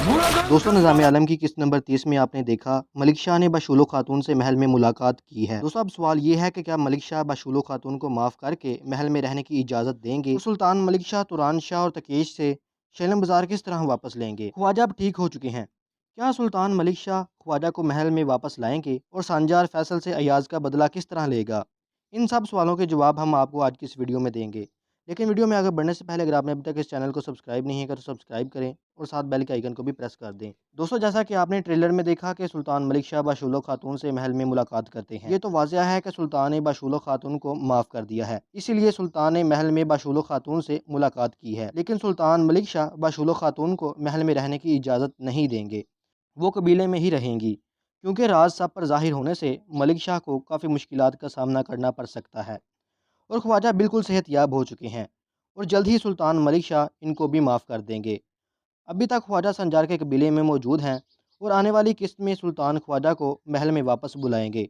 दोस्तों निज़ाम आलम की किस्त नंबर 30 में आपने देखा मलिक शाह ने बशूलो खातून से महल में मुलाकात की है। दोस्तों अब सवाल ये है कि क्या मलिक शाह बशूलो खातून को माफ़ करके महल में रहने की इजाज़त देंगे? तो सुल्तान मलिक शाह तुरान शाह और तकेश से शेलम बाजार किस तरह वापस लेंगे? ख्वाजा अब ठीक हो चुके हैं, क्या सुल्तान मलिक शाह ख्वाजा को महल में वापस लाएंगे? और सांजार फैसल से अयाज का बदला किस तरह लेगा? इन सब सवालों के जवाब हम आपको आज की इस वीडियो में देंगे। लेकिन वीडियो में आगे बढ़ने से पहले अगर आपने अभी तक इस चैनल को सब्सक्राइब नहीं किया तो सब्सक्राइब करें और साथ बेल के आइकन को भी प्रेस कर दें। दोस्तों जैसा कि आपने ट्रेलर में देखा कि सुल्तान मलिक शाह बशूलो खातून से महल में मुलाकात करते हैं, ये तो वाज़ह है कि सुल्तान ने बशूलो खातून को माफ़ कर दिया है, इसीलिए सुल्तान ने महल में बशूलो खातून से मुलाकात की है। लेकिन सुल्तान मलिक शाह बशूलो खातून को महल में रहने की इजाज़त नहीं देंगे, वो कबीले में ही रहेंगी, क्योंकि राज सब पर ज़ाहिर होने से मलिक शाह को काफ़ी मुश्किलात का सामना करना पड़ सकता है। और ख्वाजा बिल्कुल सेहतयाब हो चुके हैं और जल्द ही सुल्तान मलिक शाह इनको भी माफ़ कर देंगे। अभी तक ख्वाजा संजार के कबीले में मौजूद हैं और आने वाली किस्त में सुल्तान ख्वाजा को महल में वापस बुलाएंगे।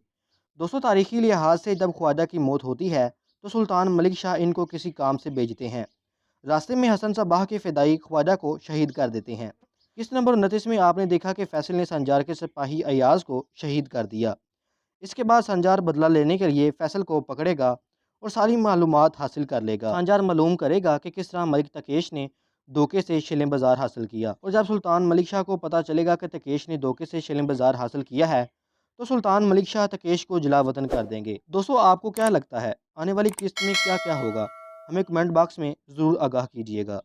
दोस्तों तारीखी लिहाज से जब ख्वाजा की मौत होती है तो सुल्तान मलिक शाह इनको किसी काम से भेजते हैं। रास्ते में हसन सबाह के फ़िदाई ख्वाजा को शहीद कर देते हैं। किस्त नंबर 29 में आपने देखा कि फैसल ने संजार के सिपाही अयाज को शहीद कर दिया। इसके बाद संजार बदला लेने के लिए फैसल को पकड़ेगा और सारी मालूमात हासिल कर लेगा। संजार मालूम करेगा कि किस तरह मलिक तकेश ने धोखे से शिलें बाजार हासिल किया, और जब सुल्तान मलिक शाह को पता चलेगा कि तकेश ने धोखे से शिलें बाजार हासिल किया है तो सुल्तान मलिक शाह तकेश को जला वतन कर देंगे। दोस्तों आपको क्या लगता है आने वाली किस्त में क्या क्या होगा? हमें कमेंट बॉक्स में ज़रूर आगाह कीजिएगा।